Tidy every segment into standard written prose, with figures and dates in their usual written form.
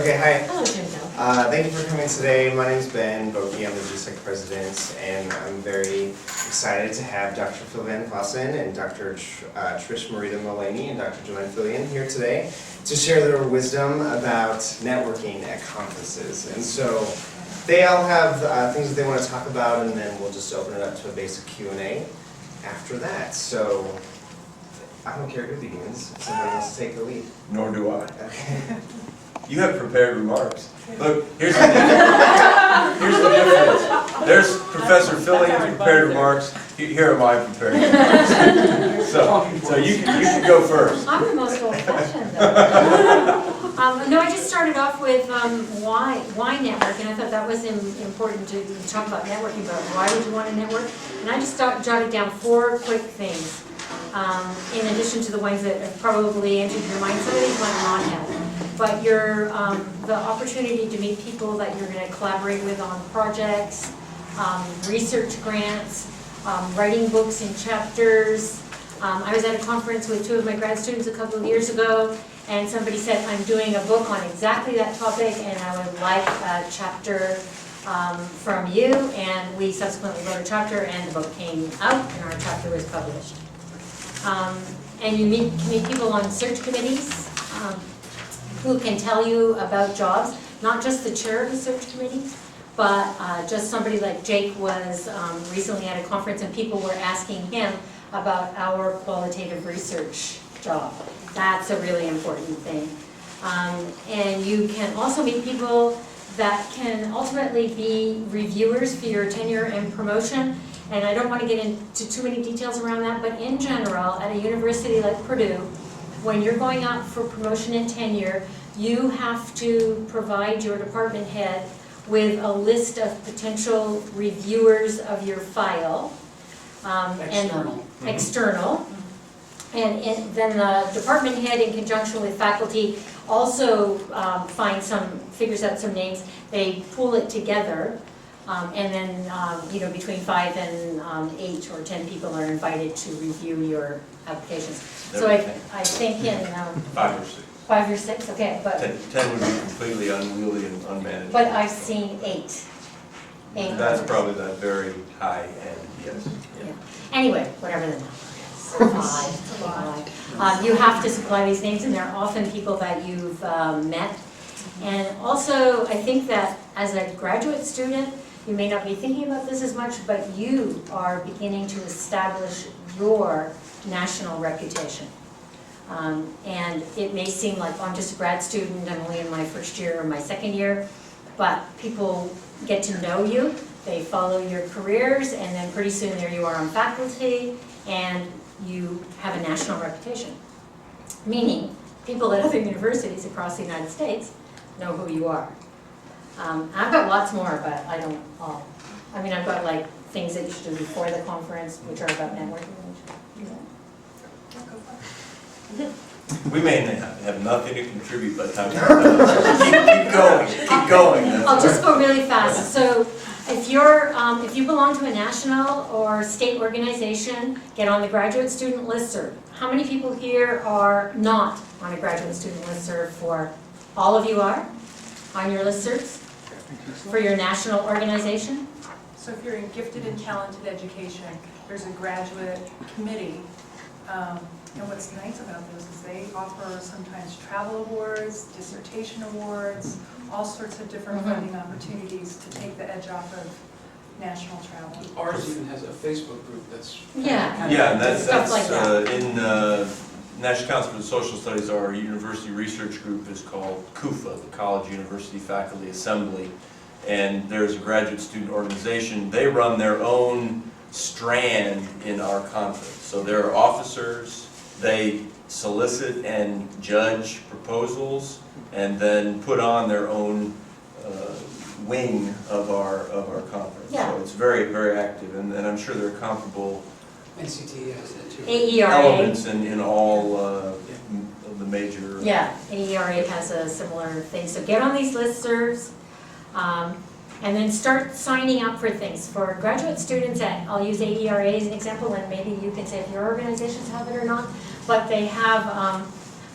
Okay, hi. Hello, Jim. Thank you for coming today. My name is Ben Boki. I'm the GSEC president, and I'm very excited to have Dr. Phil Van Vossen and Dr. Trish Marita Mullaney and Dr. Joanne Fillion here today to share their wisdom about networking at conferences. And so they all have things that they want to talk about, and then we'll just open it up to a basic Q&A after that. So I don't care who begins. If somebody wants to take the lead. Nor do I. Okay. You have prepared remarks. Look, here's the difference. Here's the difference. There's Professor Fillion's prepared remarks. Here are my prepared remarks. So you can go first. I'm the most old-fashioned though. No, I just started off with why network, and I thought that was important to talk about networking, but why would you want to network? And I just jotted down 4 quick things, in addition to the ones that have probably entered your mind. Some of these might not have. But the opportunity to meet people that you're going to collaborate with on projects, research grants, writing books in chapters. I was at a conference with 2 of my grad students a couple of years ago, and somebody said, I'm doing a book on exactly that topic, and I would like a chapter from you. And we subsequently wrote a chapter, and the book came out, and our chapter was published. And you meet people on search committees, who can tell you about jobs, not just the chair of the search committee, but just somebody like Jake was recently at a conference and people were asking him about our qualitative research job. That's a really important thing. And you can also meet people that can ultimately be reviewers for your tenure and promotion. And I don't want to get into too many details around that, but in general, at a university like Purdue, when you're going out for promotion and tenure, you have to provide your department head with a list of potential reviewers of your file. External. And then the department head, in conjunction with faculty, also figures out some names. They pull it together. And then, between 5 and 8 or 10 people are invited to review your applications. So I think in 5 or 6. 5 or 6, okay, but 10 would be completely unwieldy and unmanageable. but I've seen 8. That's probably that very high end, yes. Yeah. Anyway, whatever the number is, 5. You have to supply these names, and they're often people that you've met. And also, I think that as a graduate student, you may not be thinking about this as much, but you are beginning to establish your national reputation. And it may seem like, oh, I'm just a grad student, I'm only in my first year or my second year, but people get to know you, they follow your careers, and then pretty soon there you are on faculty, and you have a national reputation. Meaning, people at other universities across the United States know who you are. I've got lots more, but I don't all. I mean, I've got like things that you should do before the conference, which are about networking. We may have nothing to contribute by the time we're done. Keep going. I'll just go really fast. So if you belong to a national or state organization, get on the graduate student listserv. How many people here are not on a graduate student listserv? For all of you are on your listservs for your national organization? So if you're in gifted and talented education, there's a graduate committee. And what's nice about those is they offer sometimes travel awards, dissertation awards, all sorts of different funding opportunities to take the edge off of national travel. Ours even has a Facebook group that's Yeah. Yeah, and that's Stuff like that. in National Council for the Social Studies, our university research group is called CUFA, the College University Faculty Assembly. And there's a graduate student organization. They run their own strand in our conference. So there are officers, they solicit and judge proposals and then put on their own wing of our conference. Yeah. So it's very, very active, and I'm sure there are comparable NCT has it too. AERA. elements in all of the major. Yeah, AERA has a similar thing. So get on these listservs. And then start signing up for things. For graduate students, I'll use AERA as an example, and maybe you can say if your organizations have it or not, but they have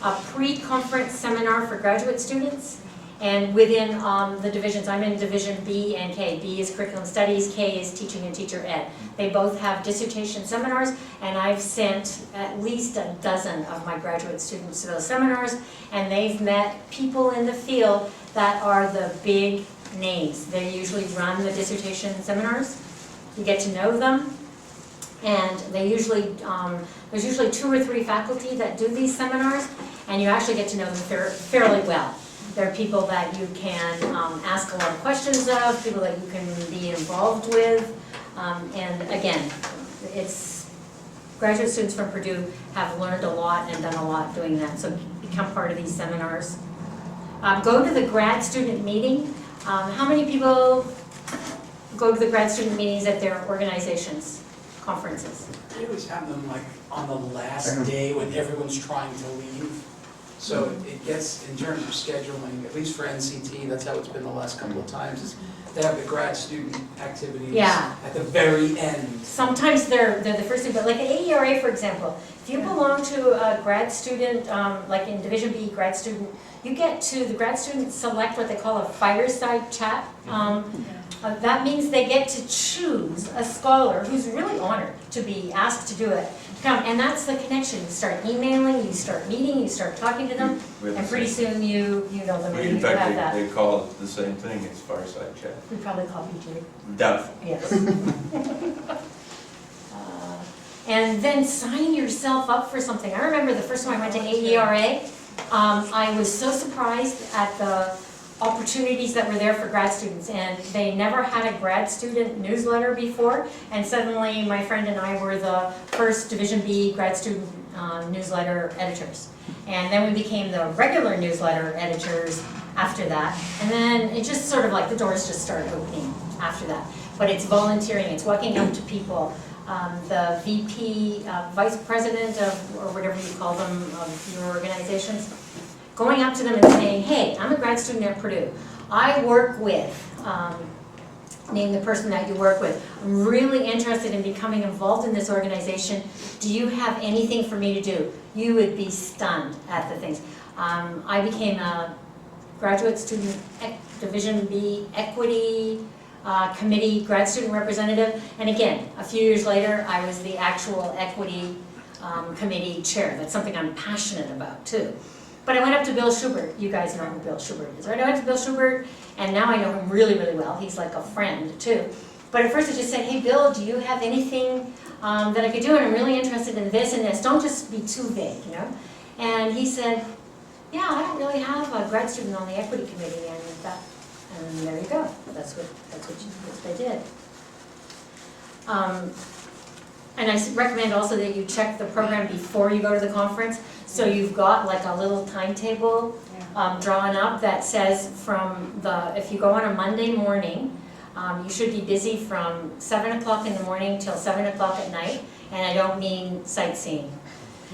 a pre-conference seminar for graduate students, And within the divisions, I'm in Division B and K. B is Curriculum Studies, K is Teaching and Teacher Ed. They both have dissertation seminars, and I've sent at least a dozen of my graduate students to those seminars, and they've met people in the field that are the big names. They usually run the dissertation seminars. You get to know them, and they usually, there's usually 2 or 3 faculty that do these seminars, and you actually get to know them fairly well. They're people that you can ask a lot of questions of, people that you can be involved with, and again, it's, graduate students from Purdue have learned a lot and done a lot doing that, so become part of these seminars. Go to the grad student meeting. How many people go to the grad student meetings at their organizations, conferences? They always have them like on the last day when everyone's trying to leave. So it gets, in terms of scheduling, at least for NCT, that's how it's been the last couple of times, is they have the grad student activities Yeah. at the very end. Sometimes they're the first thing, but like at AERA, for example, if you belong to a grad student, like in Division B grad student, you get to, the grad students select what they call a fireside chat. That means they get to choose a scholar who's really honored to be asked to do it. Come, and that's the connection. You start emailing, you start meeting, you start talking to them, and pretty soon you know them and you In have fact, that. they call it the same thing, it's fireside chat. We probably call PJ. Definitely. Yes. And then sign yourself up for something. I remember the first time I went to AERA, I was so surprised at the opportunities that were there for grad students, and they never had a grad student newsletter before, and suddenly my friend and I were the first Division B grad student newsletter editors. And then we became the regular newsletter editors after that, and then it just sort of like the doors just started opening after that. But it's volunteering, it's walking up to people. The VP, Vice President of, or whatever you call them, of your organizations, going up to them and saying, hey, I'm a grad student at Purdue. I work with, name the person that you work with. I'm really interested in becoming involved in this organization. Do you have anything for me to do? You would be stunned at the things. I became a graduate student Division B Equity Committee grad student representative. And again, a few years later, I was the actual Equity Committee chair. That's something I'm passionate about too. But I went up to Bill Schubert. You guys know who Bill Schubert is, right? I went to Bill Schubert, and now I know him really, really well. He's like a friend too. But at first I just said, hey Bill, do you have anything that I could do? And I'm really interested in this and this. Don't just be too vague, you know? And he said, yeah, I don't really have a grad student on the equity committee, and there you go. That's what they did. And I recommend also that you check the program before you go to the conference. So you've got like a little timetable drawn up that says if you go on a Monday morning, you should be busy from 7 o'clock in the morning till 7 o'clock at night, and I don't mean sightseeing.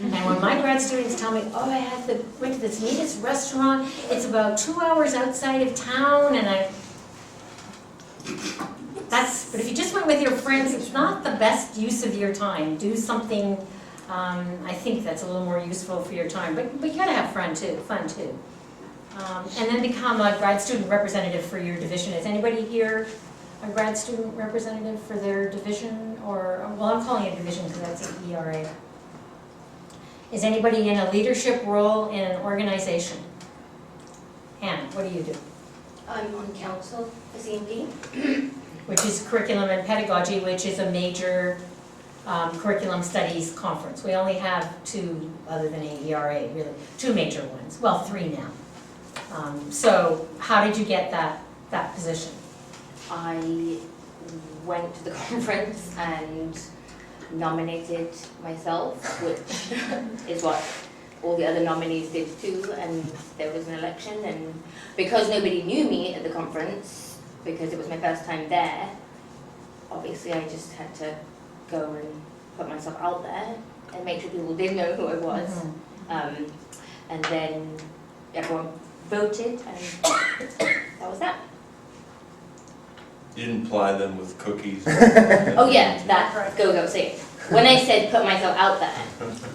And when my grad students tell me, oh, I went to this neatest restaurant, it's about 2 hours outside of town, and but if you just went with your friends, it's not the best use of your time. Do something, I think that's a little more useful for your time, but you gotta have fun too. And then become a grad student representative for your division. Is anybody here a grad student representative for their division? Or, well, I'm calling it a division because that's an ERA. Is anybody in a leadership role in an organization? Hannah, what do you do? I'm on council for CMP. Which is Curriculum and Pedagogy, which is a major curriculum studies conference. We only have 2, other than AERA, really, 2 major ones. Well, 3 now. So how did you get that position? I went to the conference and nominated myself, which is what all the other nominees did too, and there was an election, and because nobody knew me at the conference, because it was my first time there, obviously I just had to go and put myself out there and make sure people did know who I was. Mm-hmm. And then everyone voted, and that was that. You didn't ply them with cookies? Oh yeah, that goes without saying. When I said put myself out there,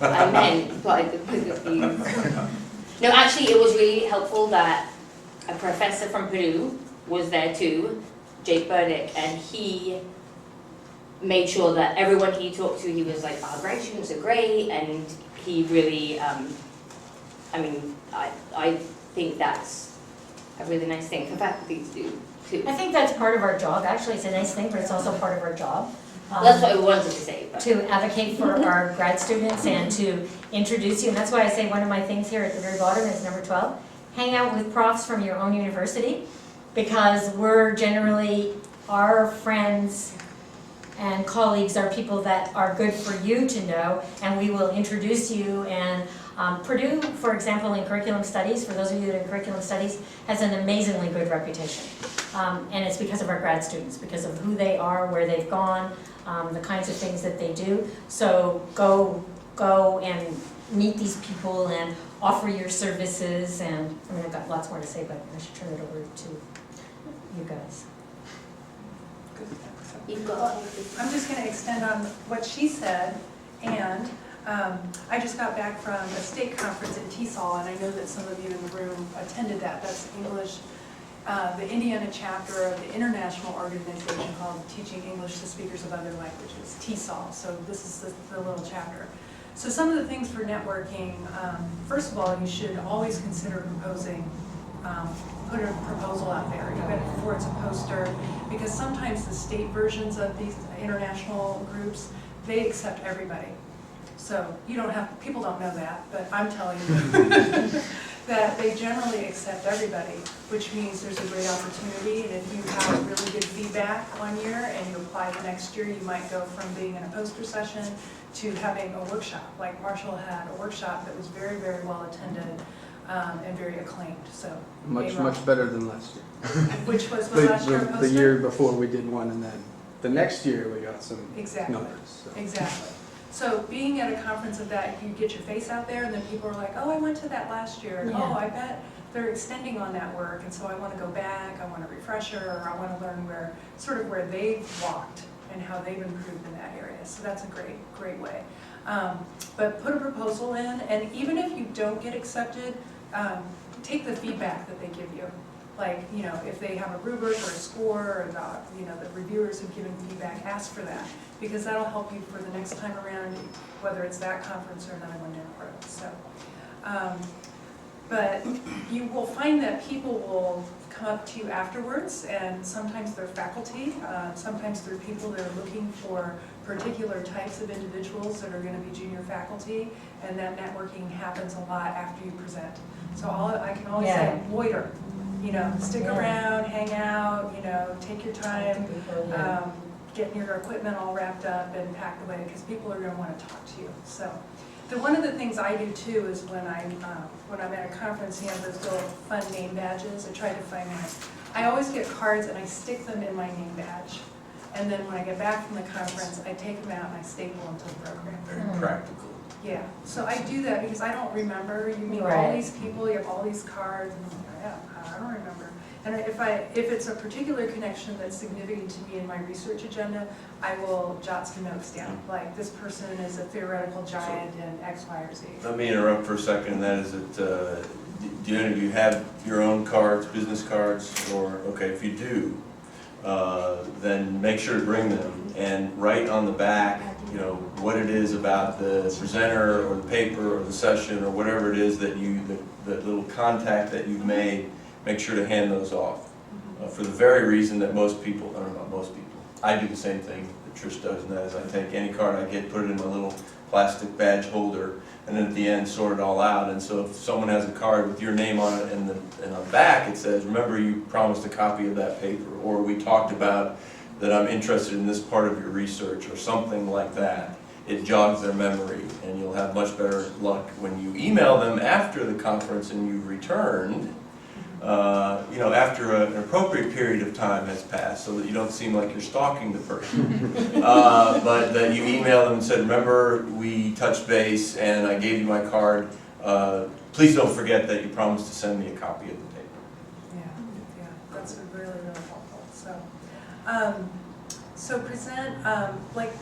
I meant ply them with cookies. No, actually it was really helpful that a professor from Purdue was there too, Jake Burdick, and he made sure that everyone he talked to, he was like, our grad students are great, and he really, I think that's a really nice thing for faculty to do too. I think that's part of our job, actually, it's a nice thing, but it's also part of our job. Well, that's what I wanted to say, but. To advocate for our grad students and to introduce you, and that's why I say one of my things here at the very bottom is number 12, hang out with profs from your own university, because we're generally, our friends and colleagues are people that are good for you to know, and we will introduce you. And Purdue, for example, in curriculum studies, for those of you that are in curriculum studies, has an amazingly good reputation. And it's because of our grad students, because of who they are, where they've gone, the kinds of things that they do. So go and meet these people and offer your services. And I mean, I've got lots more to say, but I should turn it over to you guys. You've got. I'm just going to extend on what she said, and I just got back from a state conference in TESOL, and I know that some of you in the room attended that. That's English, the Indiana chapter of the international organization called Teaching English to Speakers of Other Languages, TESOL. So this is the little chapter. So some of the things for networking, first of all, you should always consider proposing, put a proposal out there, even before it's a poster, because sometimes the state versions of these international groups, they accept everybody. So you don't have, people don't know that, but I'm telling you that they generally accept everybody, which means there's a great opportunity, and if you have really good feedback one year and you apply the next year, you might go from being in a poster session to having a workshop. Like Marshall had a workshop that was very, very well attended and very acclaimed, so. Much better than last year. Which was the last year poster? The year before we did one, and then the next year we got some Exactly. numbers. So. Exactly. So being at a conference of that, you get your face out there, and then people are like, oh, I went to that last year. Yeah. Oh, I bet they're extending on that work, and so I want to go back, I want a refresher, or I want to learn where they've walked and how they've improved in that area. So that's a great way. But put a proposal in, and even if you don't get accepted, take the feedback that they give you. Like, you know, if they have a rubric or a score, or the reviewers have given feedback, ask for that, because that'll help you for the next time around, whether it's that conference or another one down the road. So, but you will find that people will come up to you afterwards, and sometimes they're faculty, sometimes they're people that are looking for particular types of individuals that are going to be junior faculty, and that networking happens a lot after you present. So I can always say, loiter, you know, stick around, hang out, you know, take your time, getting your equipment all wrapped up and packed away, because people are going to want to talk to you. So, one of the things I do too is when I'm at a conference, you have those little fun name badges. I try to find them. I always get cards and I stick them in my name badge. And then when I get back from the conference, I take them out and I staple them to the program. Very practical. Yeah, so I do that because I don't remember. You meet all Right. these people, you have all these cards, and I'm like, yeah, I don't remember. And if it's a particular connection that's significant to me in my research agenda, I will jot some notes down. Like, this person is a theoretical giant in X, Y, or Z. Let me interrupt for a second, and that is that, do any of you have your own cards, business cards, or, okay, if you do, then make sure to bring them, and write on the back, you know, what it is about the presenter, or the paper, or the session, or whatever it is that the little contact that you've made. Make sure to hand those off, for the very reason that most people, I don't know, most people, I do the same thing that Trish does, and that is I take any card I get, put it in my little plastic badge holder, and then at the end sort it all out. And so if someone has a card with your name on it, and on the back it says, remember you promised a copy of that paper, or we talked about that I'm interested in this part of your research, or something like that. It jogs their memory, and you'll have much better luck when you email them after the conference and you've returned, you know, after an appropriate period of time has passed, so that you don't seem like you're stalking the person. But that you email them and said, remember we touched base and I gave you my card. Please don't forget that you promised to send me a copy of the paper. Yeah, that's really, really helpful. So, so present, like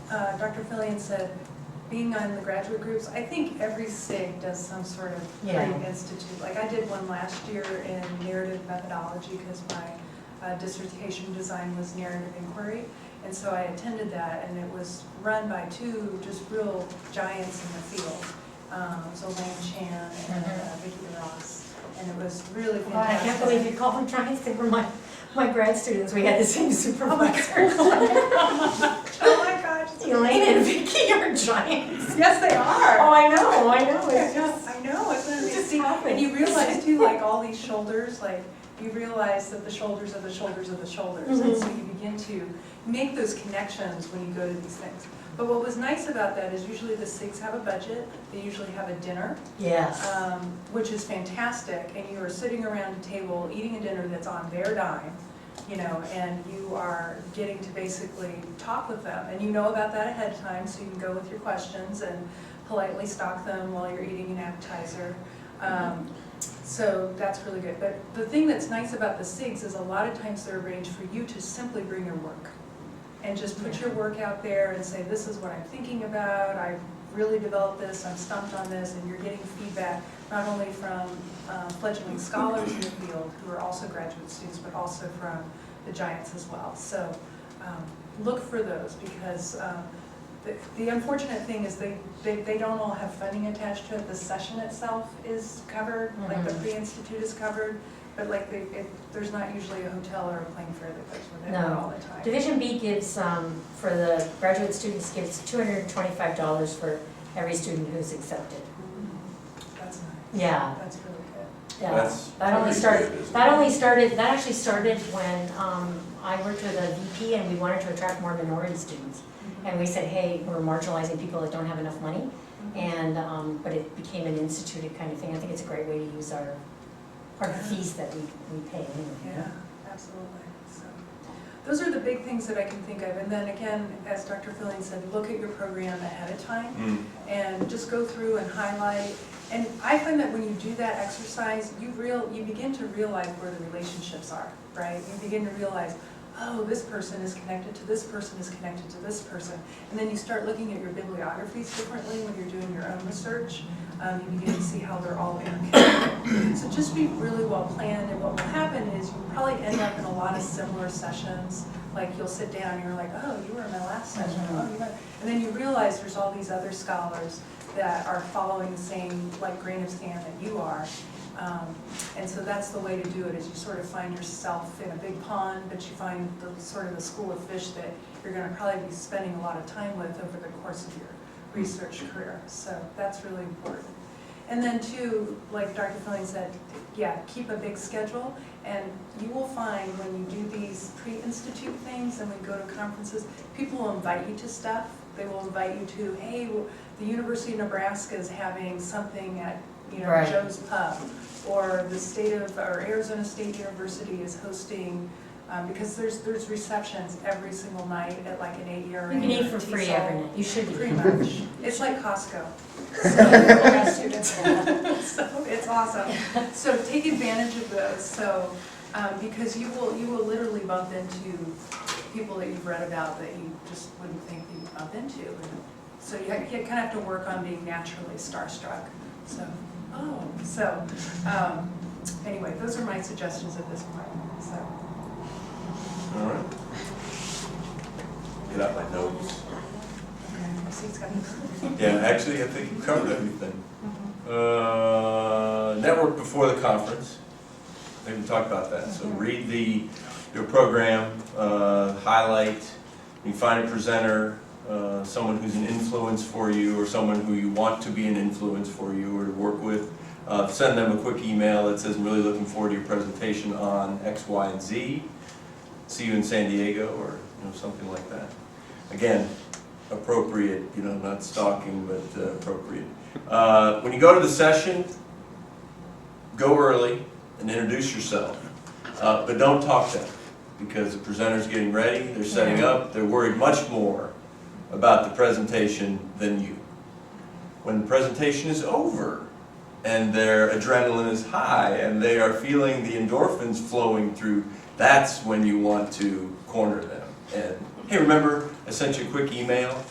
Dr. Fillion said, being on the graduate groups, I think every SIG does some sort of Yeah. pre-institute. Like I did one last year in narrative methodology because my dissertation design was narrative inquiry. And so I attended that, and it was run by two just real giants in the field. So Lane Chan and Vicki Ross. And it was really Wow, I fantastic. can't believe you call them giants, they were my grad students, we had the same supervisor. Oh my gosh. it's Elaine and Vicky are giants. Yes, they are. Oh, I know, it's Yeah, just, I know, it's it just amazing. happened. And you realize too, like all these shoulders, like you realize that the shoulders of the shoulders of the shoulders. And so you begin to make those connections when you go to these things. But what was nice about that is usually the SIGs have a budget, they usually have a dinner, Yes. which is fantastic. And you are sitting around a table eating a dinner that's on their dime, you know, and you are getting to basically talk with them. And you know about that ahead of time, so you can go with your questions and politely stalk them while you're eating an appetizer. So that's really good. But the thing that's nice about the SIGs is a lot of times they're arranged for you to simply bring your work. And just put your work out there and say, this is what I'm thinking about, I've really developed this, I'm stumped on this, and you're getting feedback not only from fledgling scholars in the field who are also graduate students, but also from the giants as well. So look for those, because the unfortunate thing is they don't all have funding attached to it. The session itself is covered, like the pre-institute is covered, but like there's not usually a hotel or a plane fare that goes with it all the time. Division B gives, for the graduate students, gives $225 for every student who's accepted. That's nice. Yeah. That's really good. Yeah, That's that only pretty started, good, isn't that actually started when I worked with a VP and we wanted to attract more minority students. And we said, hey, we're marginalizing people that don't have enough money, and but it became an instituted kind of thing. I think it's a great way to use our fees that we pay anyway. Yeah, absolutely. So those are the big things that I can think of. And then again, as Dr. Filling said, look at your program ahead of time and just go through and highlight. And I find that when you do that exercise, you begin to realize where the relationships are, right? You begin to realize, oh, this person is connected to this person is connected to this person. And then you start looking at your bibliographies differently when you're doing your own research. You begin to see how they're all interconnected. So just be really well planned, and what will happen is you'll probably end up in a lot of similar sessions. Like you'll sit down and you're like, oh, you were in my last session. Oh, you were. And then you realize there's all these other scholars that are following the same like grain of sand that you are. And so that's the way to do it, is you sort of find yourself in a big pond, but you find the sort of the school of fish that you're going to probably be spending a lot of time with over the course of your research career. So that's really important. And then too, like Dr. Filling said, yeah, keep a big schedule, and you will find when you do these pre-institute things and we go to conferences, people will invite you to stuff. They will invite you to, hey, the University of Nebraska is having something at Right. Joe's Pub, or Arizona State University is hosting, because there's receptions every single night at like an AERA. You can eat for free every night, you should be. Pretty much. It's like Costco. So it's awesome. So take advantage of those. So because you will literally bump into people that you've read about that you just wouldn't think that you'd bump into. And so you kind of have to work on being naturally starstruck. So anyway, those are my suggestions at this point. So. All right. Get out my notes. Yeah, actually, I think you covered everything. Network before the conference. I think we talked about that. So read your program, highlight, you find a presenter, someone who's an influence for you, or someone who you want to be an influence for you or work with. Send them a quick email that says, I'm really looking forward to your presentation on X, Y, and Z. See you in San Diego, or something like that. Again, appropriate, not stalking, but appropriate. When you go to the session, go early and introduce yourself. But don't talk to them, because the presenter's getting ready, they're setting up, they're worried much more about the presentation than you. When the presentation is over and their adrenaline is high and they are feeling the endorphins flowing through, that's when you want to corner them. And hey, remember I sent you a quick email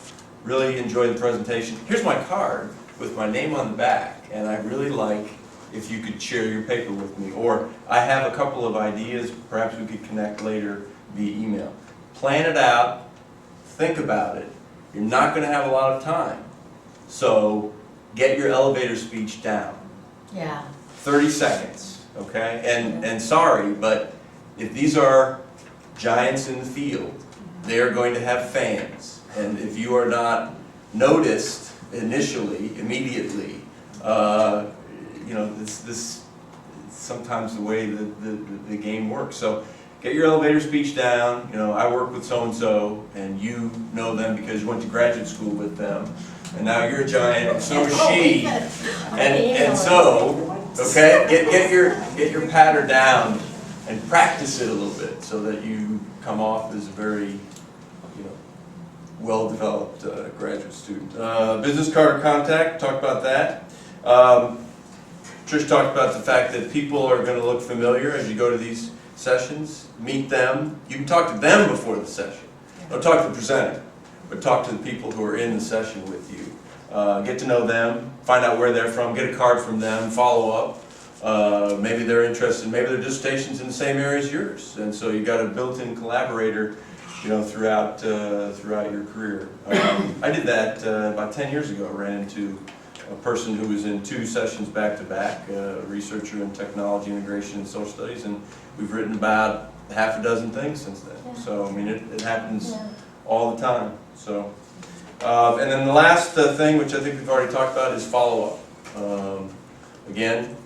really enjoyed the presentation. Here's my card with my name on the back, and I really like if you could share your paper with me. Or I have a couple of ideas, perhaps we could connect later via email. Plan it out, think about it. You're not going to have a lot of time, so get your elevator speech down. Yeah. 30 seconds, okay? And sorry, but if these are giants in the field, they are going to have fans. And if you are not noticed initially, immediately, you know, this sometimes the way the game works. So get your elevator speech down. You know, I work with so-and-so, and you know them because you went to graduate school with them. And now you're a giant, and so is she. And so, okay, get your patter down and practice it a little bit so that you come off as a very, you know, well-developed graduate student. Business card or contact, talk about that. Trish talked about the fact that people are going to look familiar as you go to these sessions. Meet them. You can talk to them before the session. Don't talk to the presenter, but talk to the people who are in the session with you. Get to know them, find out where they're from, get a card from them, follow up. Maybe they're interested, maybe their dissertation's in the same area as yours, and so you got a built-in collaborator, you know, throughout your career. I did that about 10 years ago. I ran into a person who was in 2 sessions back-to-back, a researcher in technology integration and social studies, and we've written about half a dozen things since then. Yeah. So, I mean, it happens Yeah. all the time. So, and then the last thing, which I think we've already talked about, is follow-up. Again,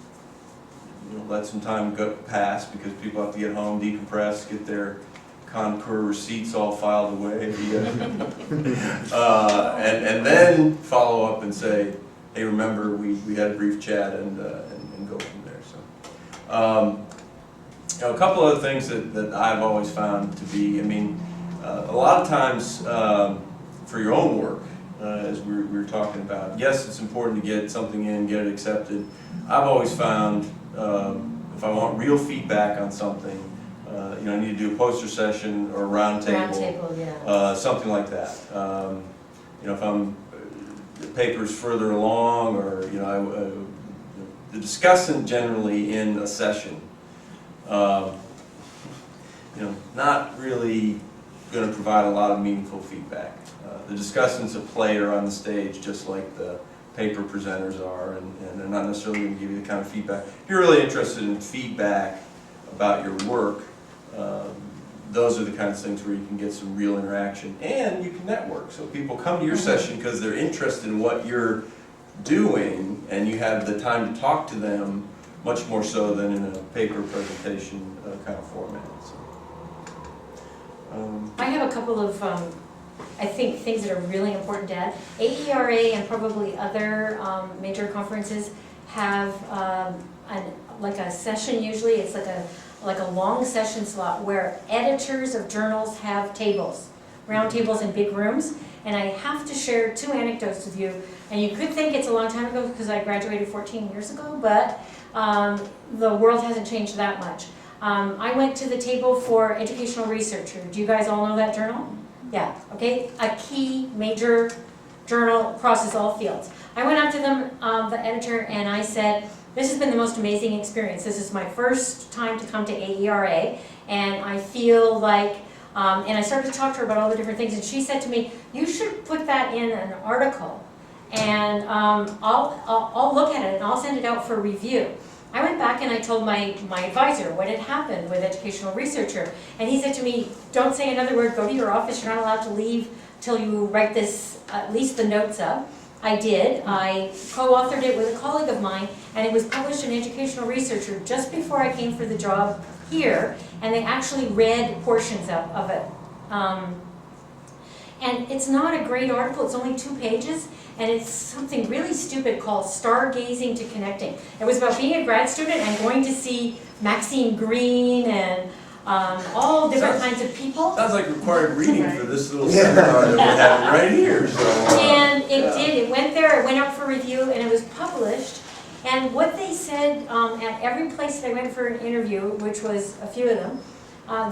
you know, let some time go pass because people have to get home, decompress, get their Concur receipts all filed away, and then follow up and say, hey, remember we had a brief chat, and go from there. So, you know, a couple other things that I've always found to be, I mean, a lot of times for your own work, as we were talking about, yes, it's important to get something in, get it accepted. I've always found if I want real feedback on something, you know, I need to do a poster session or a round table, Yeah. something like that. You know, if I'm the paper's further along, or you know, the discussant generally in a session, you know, not really going to provide a lot of meaningful feedback. The discussant's a player on the stage, just like the paper presenters are, and they're not necessarily going to give you the kind of feedback. If you're really interested in feedback about your work, those are the kinds of things where you can get some real interaction, and you can network. So people come to your session because they're interested in what you're doing, and you have the time to talk to them much more so than in a paper presentation kind of format. So, I have a couple of, I think, things that are really important to add. AERA and probably other major conferences have like a session usually. It's like a long session slot where editors of journals have tables, round tables in big rooms. And I have to share 2 anecdotes with you. And you could think it's a long time ago because I graduated 14 years ago, but the world hasn't changed that much. I went to the table for Educational Researcher. Do you guys all know that journal? Yeah, okay, a key major journal crosses all fields. I went up to them, the editor, and I said, this has been the most amazing experience. This is my first time to come to AERA, and I feel like, and I started to talk to her about all the different things, and she said to me, you should put that in an article, and I'll look at it, and I'll send it out for review. I went back and I told my advisor what had happened with Educational Researcher, and he said to me, don't say another word, go to your office, you're not allowed to leave till you write this, at least the notes up. I did. I co-authored it with a colleague of mine, and it was published in Educational Researcher just before I came for the job here, and they actually read portions of it. And it's not a great article, it's only 2 pages, and it's something really stupid called Stargazing to Connecting. It was about being a grad student and going to see Maxine Greene and all different kinds of people. sounds like required reading for this little seminar that we're having right here. So, And it did, it went there, it went up for review, and it was published. And what they said at every place that I went for an interview, which was a few of them,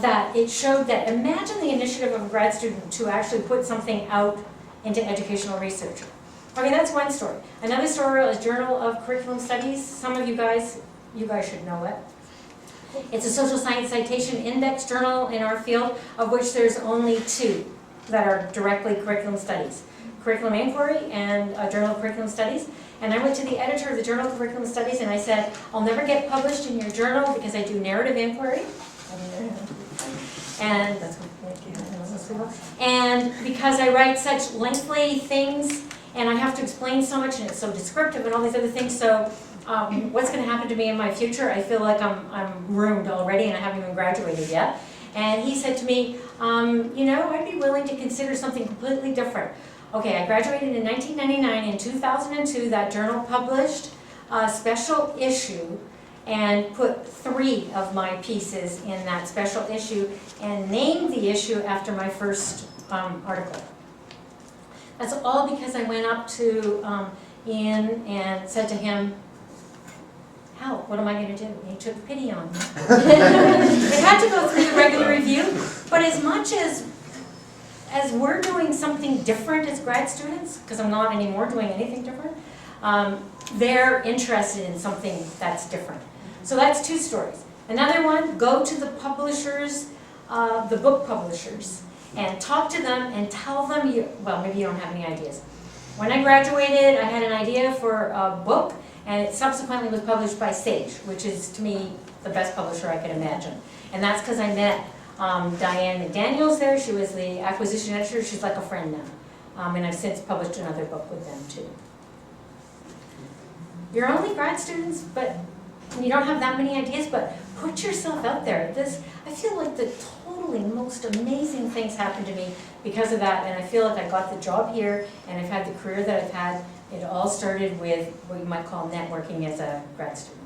that it showed that, imagine the initiative of a grad student to actually put something out into educational research. Okay, that's one story. Another story is Journal of Curriculum Studies. Some of you guys should know it. It's a social science citation index journal in our field, of which there's only 2 that are directly curriculum studies. Curriculum Inquiry and Journal of Curriculum Studies. And I went to the editor of the Journal of Curriculum Studies and I said, I'll never get published in your journal because I do narrative inquiry. And that's and because I write such lengthy things and I have to explain so much and it's so descriptive and all these other things, so what's going to happen to me in my future? I feel like I'm ruined already and I haven't even graduated yet. And he said to me, you know, I'd be willing to consider something completely different. Okay, I graduated in 1999. In 2002, that journal published a special issue and put 3 of my pieces in that special issue and named the issue after my first article. That's all because I went up to Ian and said to him, help, what am I going to do? And he took pity on me. It had to go through the regular review, but as much as we're doing something different as grad students, because I'm not anymore doing anything different, they're interested in something that's different. So that's 2 stories. Another one, go to the publishers, the book publishers, and talk to them and tell them, well, maybe you don't have any ideas. When I graduated, I had an idea for a book, and it subsequently was published by Sage, which is, to me, the best publisher I could imagine. And that's because I met Diane McDaniels there. She was the acquisition editor. She's like a friend now. And I've since published another book with them, too. You're only grad students, but you don't have that many ideas, but put yourself out there. I feel like the totally most amazing things happened to me because of that, and I feel like I got the job here, and I've had the career that I've had. It all started with what you might call networking as a grad student.